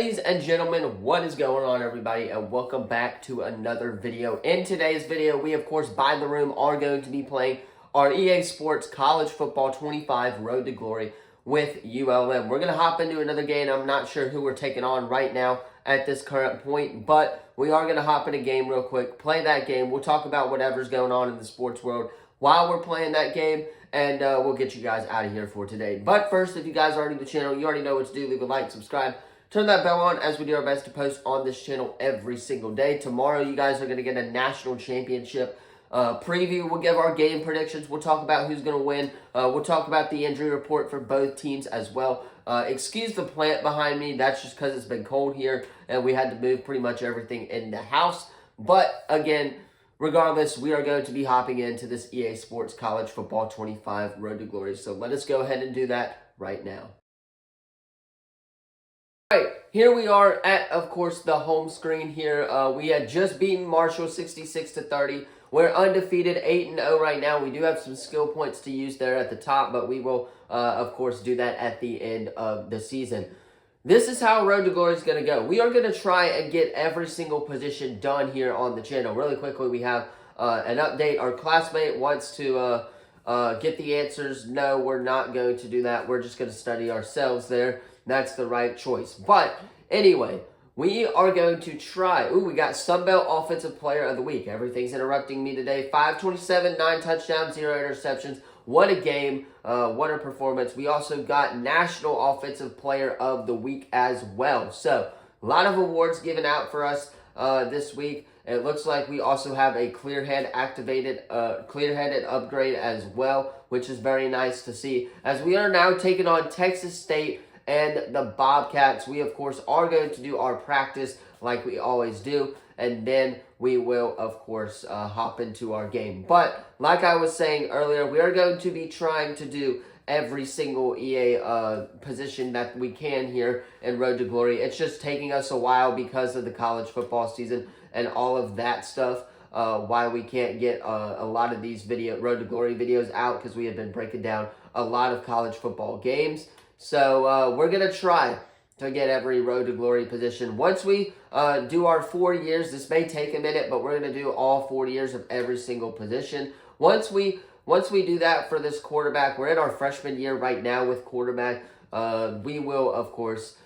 Ladies and gentlemen, what is going on, everybody, and welcome back to another video. In today's video, we of course by the room are going to be playing our EA Sports College Football 25 Road to Glory with ULM. We're going to hop into another game. I'm not sure who we're taking on right now at this current point, but we are going to hop in a game real quick, play that game. We'll talk about whatever's going on in the sports world while we're playing that game, and we'll get you guys out of here for today. But first, if you guys are new to the channel, you already know what to do. Leave a like, subscribe, turn that bell on, as we do our best to post on this channel every single day. Tomorrow, you guys are going to get a national championship preview. We'll give our game predictions. We'll talk about who's going to win. We'll talk about the injury report for both teams as well. Excuse the plant behind me. That's just because it's been cold here, and we had to move pretty much everything in the house. But, again, regardless, we are going to be hopping into this EA Sports College Football 25 Road to Glory. So let us go ahead and do that right now. Alright, here we are at, of course, the home screen here. We had just beaten Marshall 66-30. We're undefeated, 8-0 right now. We do have some skill points to use there at the top, but we will, of course, do that at the end of the season. This is how Road to Glory is going to go. We are going to try and get every single position done here on the channel. Really quickly, we have an update. Our classmate wants to get the answers. No, we're not going to do that. We're just going to study ourselves there. That's the right choice. But anyway, we are going to try. Ooh, we got Sunbelt Offensive Player of the Week. Everything's interrupting me today. 527, 9 touchdowns, 0 interceptions. What a game. What a performance. We also got National Offensive Player of the Week as well. So, a lot of awards given out for us this week. It looks like we also have a Clearhead activated, Clearheaded upgrade as well, which is very nice to see. As we are now taking on Texas State and the Bobcats, we of course are going to do our practice like we always do, and then we will of course hop into our game. But like I was saying earlier, we are going to be trying to do every single EA position that we can here in Road to Glory. It's just taking us a while because of the college football season and all of that stuff. Why we can't get a lot of these Road to Glory videos out, because we have been breaking down a lot of college football games. So we're going to try to get every Road to Glory position. Once we do our 4 years, this may take a minute, but we're going to do all 4 years of every single position. Once we do that for this quarterback, we're in our freshman year right now with quarterback. We will, of course,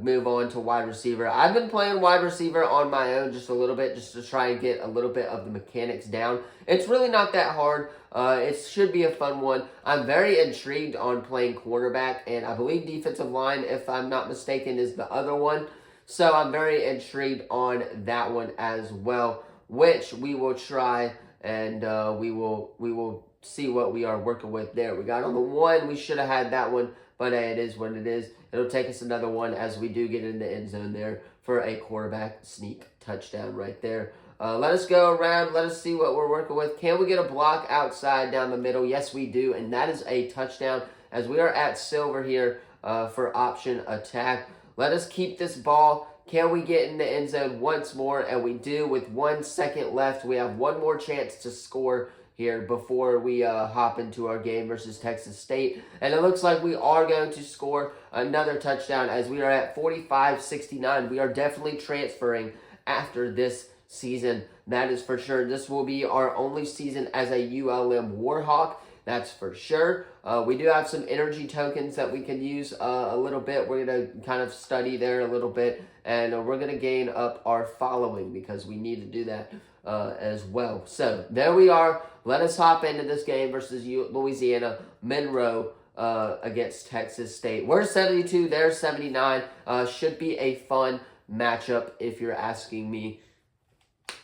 move on to wide receiver. I've been playing wide receiver on my own just a little bit, just to try and get a little bit of the mechanics down. It's really not that hard. It should be a fun one. I'm very intrigued on playing quarterback, and I believe defensive line, if I'm not mistaken, is the other one. So I'm very intrigued on that one as well, which we will try, and we will see what we are working with there. We got on the one. We should have had that one, but it is what it is. It'll take us another one as we do get in the end zone there for a quarterback sneak touchdown right there. Let us go around. Let us see what we're working with. Can we get a block outside down the middle? Yes, we do, and that is a touchdown as we are at silver here for option attack. Let us keep this ball. Can we get in the end zone once more? And we do with 1 second left. We have one more chance to score here before we hop into our game versus Texas State. And it looks like we are going to score another touchdown as we are at 45-69. We are definitely transferring after this season. That is for sure. This will be our only season as a ULM Warhawk. That's for sure. We do have some energy tokens that we can use a little bit. We're going to kind of study there a little bit. And we're going to gain up our following because we need to do that as well. So there we are. Let us hop into this game versus Louisiana Monroe against Texas State. We're 72. They're 79. Should be a fun matchup if you're asking me.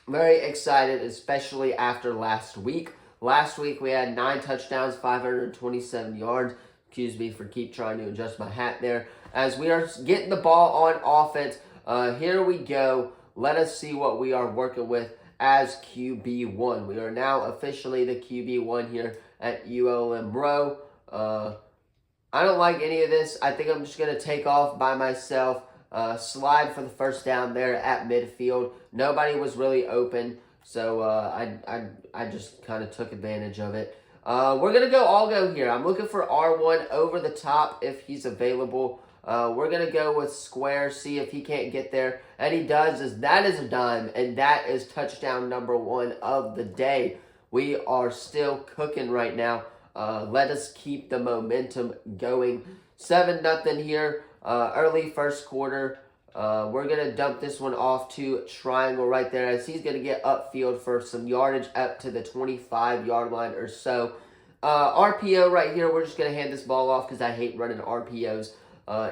Very excited, especially after last week. Last week we had 9 touchdowns, 527 yards. Excuse me for keep trying to adjust my hat there. As we are getting the ball on offense, here we go. Let us see what we are working with as QB1. We are now officially the QB1 here at ULM Row. I don't like any of this. I think I'm just going to take off by myself. Slide for the first down there at midfield. Nobody was really open, so I just kind of took advantage of it. We're going to go all go here. I'm looking for R1 over the top if he's available. We're going to go with square, see if he can't get there. And he does. That is a dime, and that is touchdown number 1 of the day. We are still cooking right now. Let us keep the momentum going. 7-0 here, early first quarter. We're going to dump this one off to Triangle right there as he's going to get upfield for some yardage up to the 25-yard line or so. RPO right here, we're just going to hand this ball off because I hate running RPOs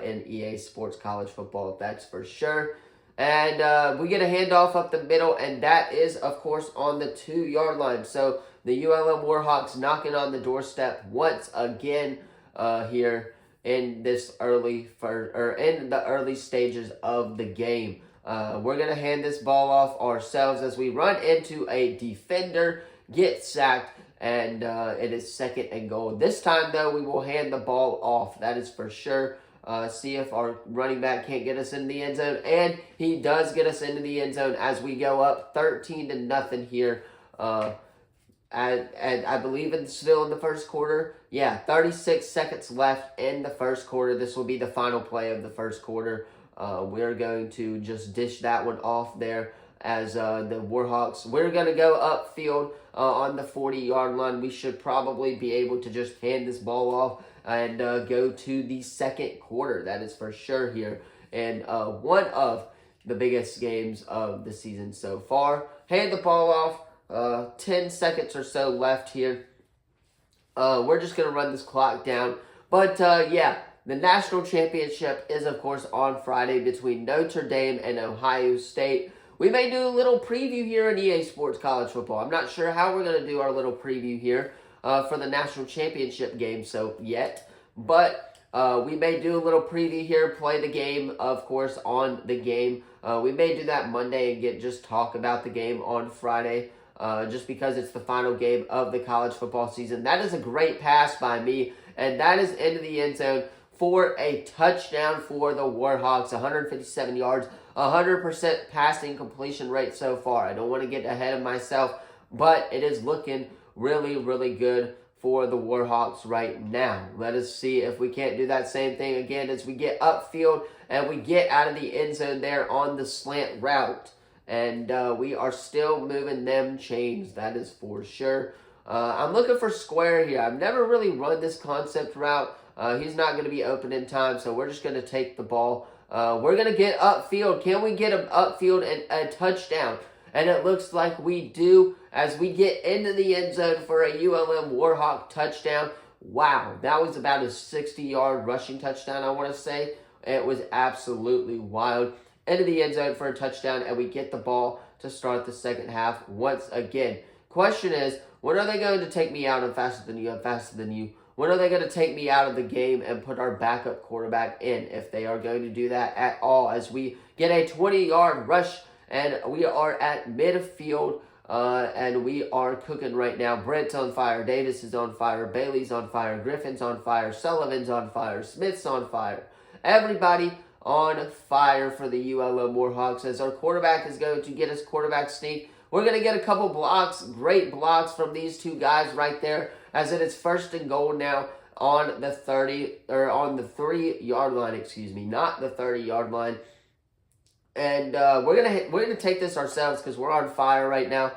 in EA Sports College Football, that's for sure. And we get a handoff up the middle, and that is, of course, on the 2-yard line. So the ULM Warhawks knocking on the doorstep once again here in this in the early stages of the game. We're going to hand this ball off ourselves as we run into a defender, get sacked, and it is 2nd and goal. This time, though, we will hand the ball off. That is for sure. See if our running back can't get us into the end zone. And he does get us into the end zone as we go up 13-0 here. And I believe it's still in the first quarter. Yeah, 36 seconds left in the first quarter. This will be the final play of the first quarter. We're going to just dish that one off there as the Warhawks. We're going to go upfield on the 40-yard line. We should probably be able to just hand this ball off and go to the second quarter. That is for sure here. And one of the biggest games of the season so far. Hand the ball off. 10 seconds or so left here. We're just going to run this clock down. But, yeah, the national championship is, of course, on Friday between Notre Dame and Ohio State. We may do a little preview here in EA Sports College Football. I'm not sure how we're going to do our little preview here for the national championship game yet. But we may do a little preview here, play the game, of course, on the game. We may do that Monday and just talk about the game on Friday. Just because it's the final game of the college football season. That is a great pass by me, and that is into the end zone for a touchdown for the Warhawks. 157 yards, 100% passing completion rate so far. I don't want to get ahead of myself, but it is looking really, really good for the Warhawks right now. Let us see if we can't do that same thing again as we get upfield and we get out of the end zone there on the slant route. And we are still moving them chains, that is for sure. I'm looking for square here. I've never really run this concept route. He's not going to be open in time, so we're just going to take the ball. We're going to get upfield. Can we get him upfield and a touchdown? And it looks like we do as we get into the end zone for a ULM Warhawk touchdown. Wow, that was about a 60-yard rushing touchdown, I want to say. It was absolutely wild. Into the end zone for a touchdown, and we get the ball to start the second half once again. Question is, when are they going to take me out? I'm faster than you. I'm faster than you. When are they going to take me out of the game and put our backup quarterback in, if they are going to do that at all, as we get a 20-yard rush, and we are at midfield, and we are cooking right now. Brent's on fire. Davis is on fire. Bailey's on fire. Griffin's on fire. Sullivan's on fire. Smith's on fire. Everybody on fire for the ULM Warhawks as our quarterback is going to get us quarterback sneak. We're going to get a couple blocks, great blocks from these two guys right there as it is 1st and goal now on the 3-yard line, not the 30-yard line. And we're gonna take this ourselves because we're on fire right now.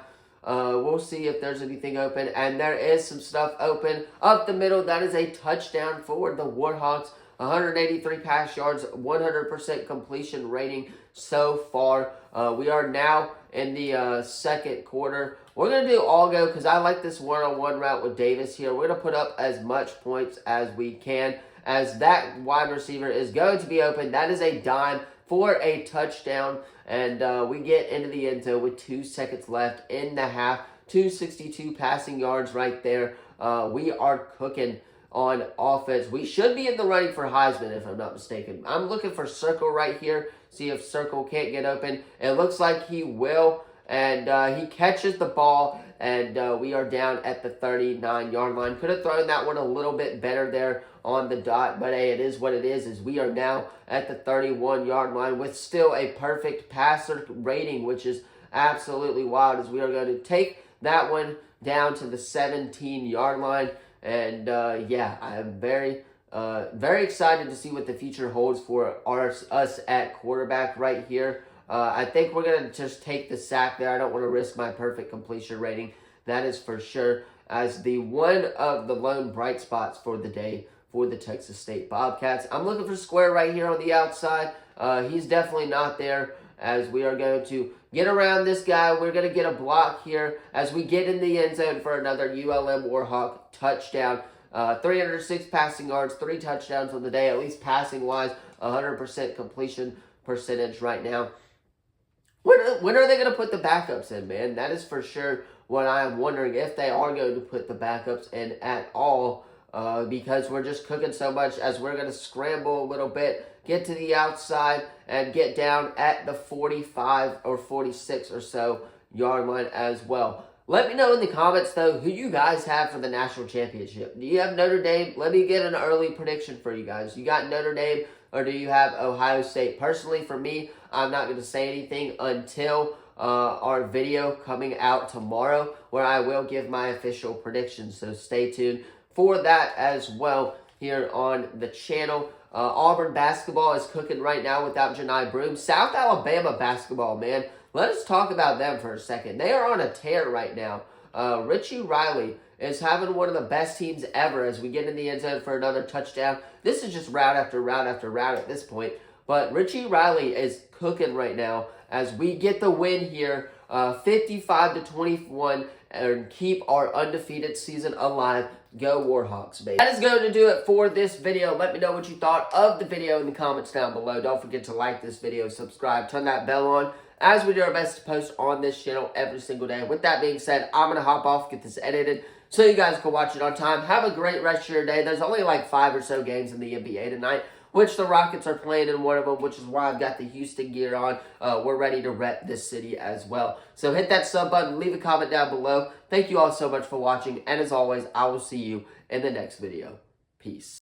We'll see if there's anything open, and there is some stuff open up the middle. That is a touchdown for the Warhawks. 183 pass yards, 100% completion rating so far. We are now in the second quarter. We're going to do all go because I like this one-on-one route with Davis here. We're going to put up as much points as we can as that wide receiver is going to be open. That is a dime for a touchdown, and we get into the end zone with 2 seconds left in the half. 262 passing yards right there. We are cooking on offense. We should be in the running for Heisman, if I'm not mistaken. I'm looking for Circle right here. See if Circle can't get open. It looks like he will, and he catches the ball, and we are down at the 39-yard line. Could have thrown that one a little bit better there on the dot, but hey, it is what it is we are now at the 31-yard line with still a perfect passer rating, which is absolutely wild, as we are going to take that one down to the 17-yard line. And yeah, I am very Very excited to see what the future holds for us at quarterback right here. I think we're going to just take the sack there. I don't want to risk my perfect completion rating. That is for sure. As the one of the lone bright spots for the day for the Texas State Bobcats. I'm looking for Square right here on the outside. He's definitely not there, as we are going to get around this guy. We're going to get a block here as we get in the end zone for another ULM Warhawk touchdown. 306 passing yards, 3 touchdowns on the day, at least passing-wise, 100% completion percentage right now. When are they going to put the backups in, man? That is for sure what I am wondering, if they are going to put the backups in at all, because we're just cooking so much, as we're going to scramble a little bit, get to the outside, and get down at the 45 or 46 or so yard line as well. Let me know in the comments, though, who you guys have for the national championship. Do you have Notre Dame? Let me get an early prediction for you guys. You got Notre Dame, or do you have Ohio State? Personally, for me, I'm not going to say anything until our video coming out tomorrow, where I will give my official predictions. So stay tuned for that as well here on the channel. Auburn basketball is cooking right now without Johni Broome. South Alabama basketball, man. Let us talk about them for a second. They are on a tear right now. Richie Riley is having one of the best teams ever as we get in the end zone for another touchdown. This is just route after route after route at this point. But Richie Riley is cooking right now as we get the win here, 55-21, and keep our undefeated season alive. Go Warhawks, baby. That is going to do it for this video. Let me know what you thought of the video in the comments down below. Don't forget to like this video, subscribe, turn that bell on, as we do our best to post on this channel every single day. With that being said, I'm going to hop off, get this edited, so you guys can watch it on time. Have a great rest of your day. There's only like 5 or so games in the NBA tonight, which the Rockets are playing in one of them, which is why I've got the Houston gear on. We're ready to rep this city as well. So hit that sub button, leave a comment down below. Thank you all so much for watching, and as always, I will see you in the next video. Peace.